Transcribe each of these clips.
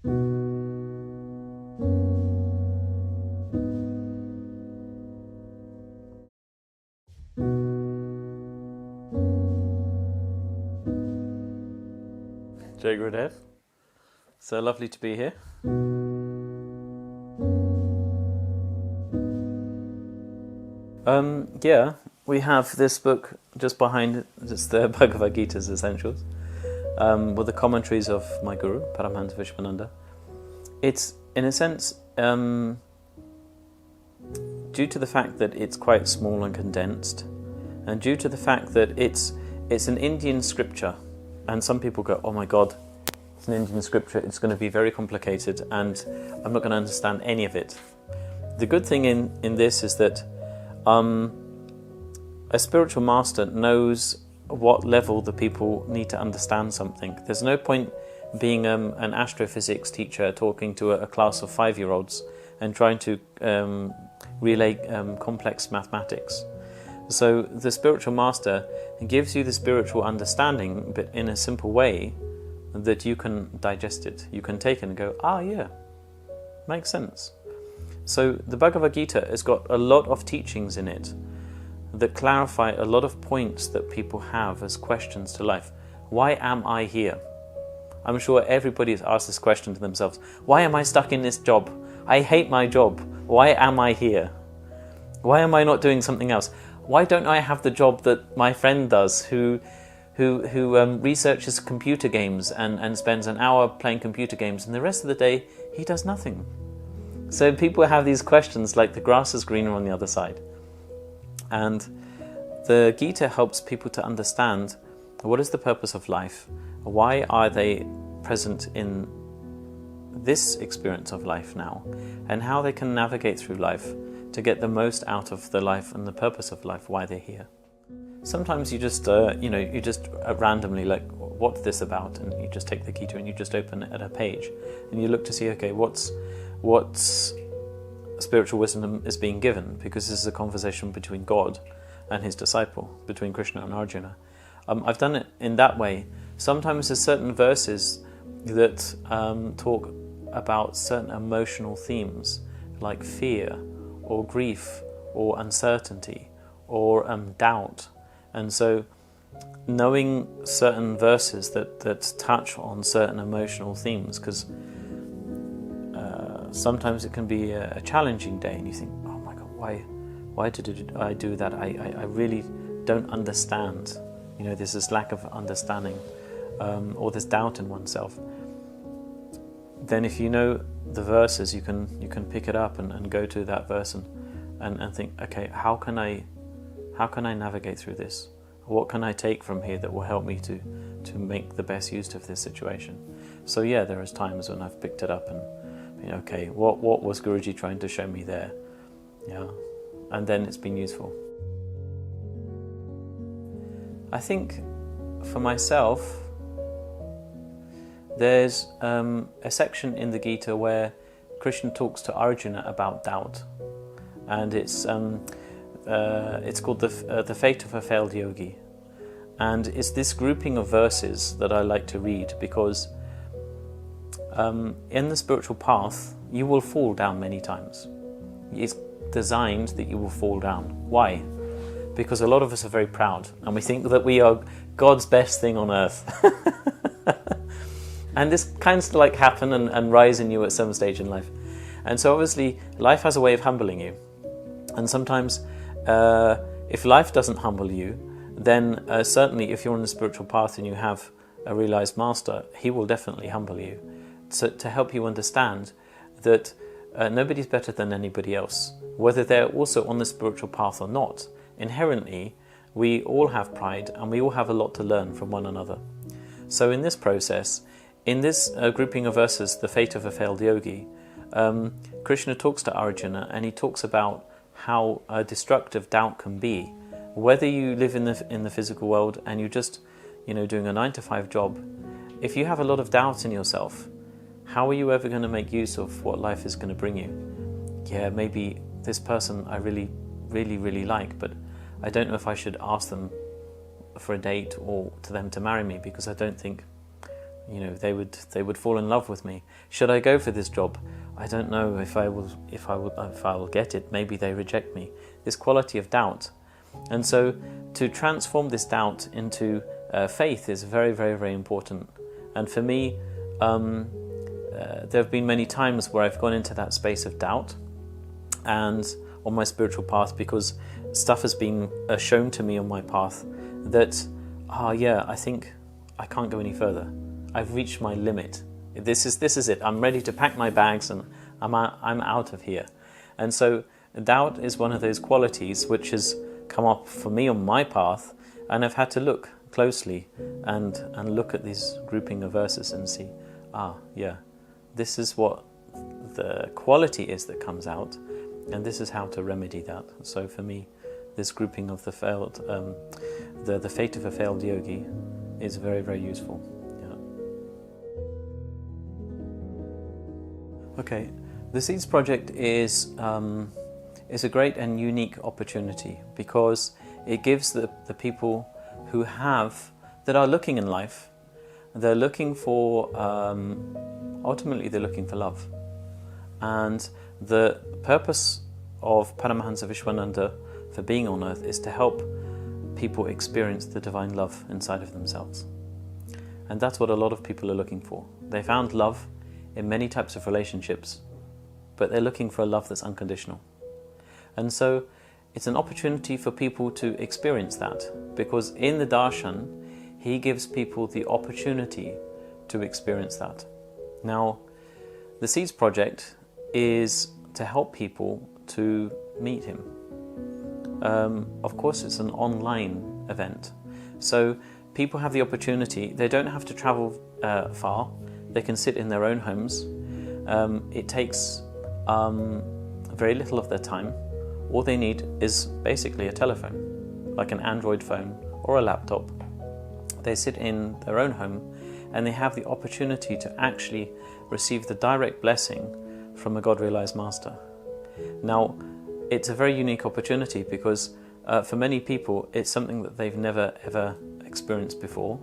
Jai Gurudev, so lovely to be here. Yeah, we have this book just behind it. It's the Bhagavad Gita's Essentials, with the commentaries of my guru, Paramahamsa Vishwananda. It's, in a sense, due to the fact that it's quite small and condensed, and due to the fact that it's an Indian scripture, and some people go, oh my God, it's an Indian scripture, it's going to be very complicated, and I'm not going to understand any of it. The good thing in this is that a spiritual master knows what level the people need to understand something. There's no point being an astrophysics teacher talking to a class of 5-year-olds and trying to relay complex mathematics. So the spiritual master gives you the spiritual understanding, but in a simple way that you can digest it. You can take it and go, ah, yeah, makes sense. So the Bhagavad Gita has got a lot of teachings in it that clarify a lot of points that people have as questions to life. Why am I here? I'm sure everybody has asked this question to themselves. Why am I stuck in this job? I hate my job. Why am I here? Why am I not doing something else? Why don't I have the job that my friend does who researches computer games and spends an hour playing computer games, and the rest of the day he does nothing? So people have these questions like the grass is greener on the other side. And the Gita helps people to understand what is the purpose of life, why are they present in this experience of life now, and how they can navigate through life to get the most out of the life and the purpose of life, why they're here. Sometimes you just, randomly like, what's this about? And you just take the Gita and you just open it at a page and you look to see, okay, what's spiritual wisdom is being given, because this is a conversation between God and his disciple, between Krishna and Arjuna. I've done it in that way. Sometimes there's certain verses that talk about certain emotional themes, like fear, or grief, or uncertainty, or doubt. And so knowing certain verses that touch on certain emotional themes, because sometimes it can be a challenging day and you think, oh my God, why did I do that? I really don't understand. There's this lack of understanding, or this doubt in oneself. Then if you know the verses, you can pick it up and go to that verse and think, okay, how can I navigate through this? What can I take from here that will help me to make the best use of this situation? So yeah, there is times when I've picked it up and okay, what was Guruji trying to show me there? Yeah, and then it's been useful. I think for myself, there's a section in the Gita where Krishna talks to Arjuna about doubt, and it's called the fate of a failed yogi, and it's this grouping of verses that I like to read because in the spiritual path you will fall down many times. It's designed that you will fall down. Why? Because a lot of us are very proud and we think that we are God's best thing on earth. And this kind of like happen and rise in you at some stage in life. And so obviously life has a way of humbling you. And sometimes if life doesn't humble you, then certainly if you're on the spiritual path and you have a realized master, he will definitely humble you to help you understand that nobody's better than anybody else, whether they're also on the spiritual path or not. Inherently, we all have pride and we all have a lot to learn from one another. So in this process, in this grouping of verses, the fate of a failed yogi, Krishna talks to Arjuna and he talks about how destructive doubt can be. Whether you live in the physical world and you're just doing a 9-to-5 job, if you have a lot of doubt in yourself, how are you ever going to make use of what life is going to bring you? Yeah, maybe this person I really, really, really like, but I don't know if I should ask them for a date or to them to marry me because I don't think You know, they would fall in love with me. Should I go for this job? I don't know if I will get it. Maybe they reject me. This quality of doubt. And so to transform this doubt into faith is very, very, very important. And for me, there have been many times where I've gone into that space of doubt and on my spiritual path, because stuff has been shown to me on my path that, I think I can't go any further. I've reached my limit. This is it. I'm ready to pack my bags and I'm out of here. And so doubt is one of those qualities which has come up for me on my path, and I've had to look closely and look at this grouping of verses and see, this is what the quality is that comes out, and this is how to remedy that. So for me, this grouping of the failed, the fate of a failed yogi is very, very useful. Okay, the Seeds Project is a great and unique opportunity, because it gives the people who that are looking in life, they're looking for, ultimately they're looking for love. And the purpose of Paramahamsa Vishwananda for being on earth is to help people experience the divine love inside of themselves. And that's what a lot of people are looking for. They found love in many types of relationships, but they're looking for a love that's unconditional. And so it's an opportunity for people to experience that, because in the darshan, he gives people the opportunity to experience that. Now, the Seeds Project is to help people to meet him. Of course, it's an online event, so people have the opportunity. They don't have to travel far. They can sit in their own homes. It takes very little of their time. All they need is basically a telephone, like an Android phone or a laptop. They sit in their own home and they have the opportunity to actually receive the direct blessing from a God-realized master. Now, it's a very unique opportunity because for many people, it's something that they've never ever experienced before.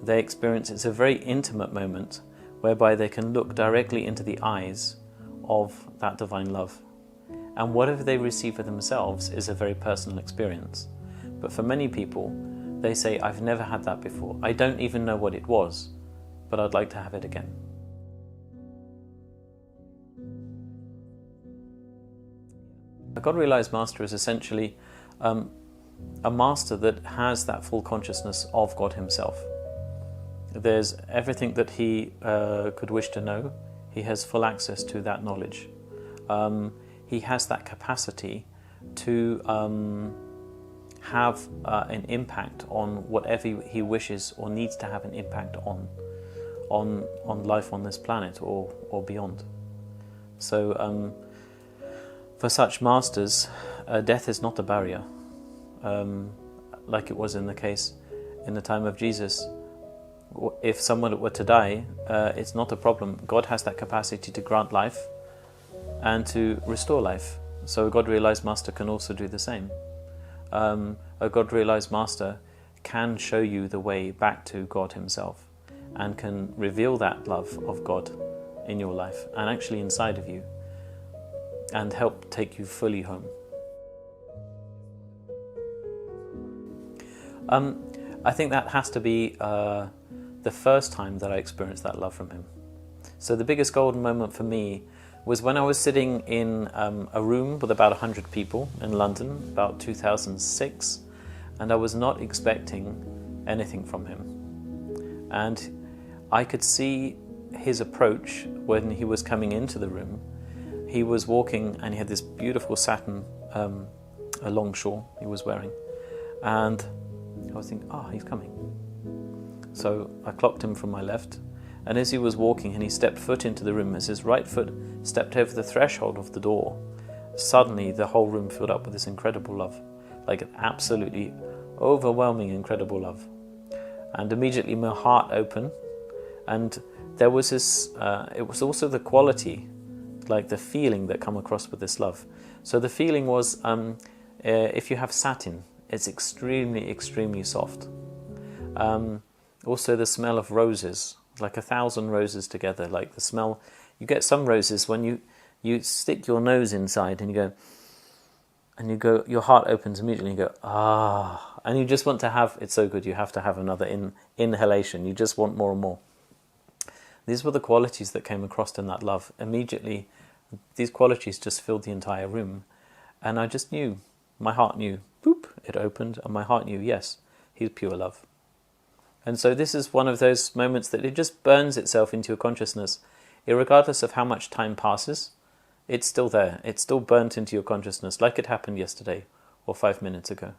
It's a very intimate moment whereby they can look directly into the eyes of that divine love. And whatever they receive for themselves is a very personal experience. But for many people, they say, I've never had that before. I don't even know what it was, but I'd like to have it again. A God-realized master is essentially a master that has that full consciousness of God himself. There's everything that he could wish to know. He has full access to that knowledge. He has that capacity to have an impact on whatever he wishes or needs to have an impact on life on this planet or beyond. So for such masters, death is not a barrier, like it was in the case in the time of Jesus. If someone were to die, it's not a problem. God has that capacity to grant life and to restore life. So a God-realized master can also do the same. A God-realized master can show you the way back to God himself and can reveal that love of God in your life and actually inside of you and help take you fully home. I think that has to be the first time that I experienced that love from him. So the biggest golden moment for me was when I was sitting in a room with about 100 people in London, about 2006, and I was not expecting anything from him. And I could see his approach when he was coming into the room. He was walking and he had this beautiful satin a long shawl he was wearing. And I was thinking, he's coming. So I clocked him from my left, and as he was walking and he stepped foot into the room, as his right foot stepped over the threshold of the door, suddenly the whole room filled up with this incredible love, like an absolutely overwhelming, incredible love. And immediately my heart opened, and there was this, it was also the quality, like the feeling that come across with this love. So the feeling was, if you have satin, it's extremely, extremely soft. Also the smell of roses like 1,000 roses together, like the smell. You get some roses when you stick your nose inside and you go, your heart opens immediately, and you go, ah, and you just want to have, it's so good, you have to have another inhalation, you just want more and more. These were the qualities that came across in that love. Immediately, these qualities just filled the entire room, and I just knew, my heart knew, boop, it opened, and my heart knew, yes, he's pure love. And so this is one of those moments that it just burns itself into your consciousness. Irregardless of how much time passes, it's still there. It's still burnt into your consciousness like it happened yesterday or 5 minutes ago.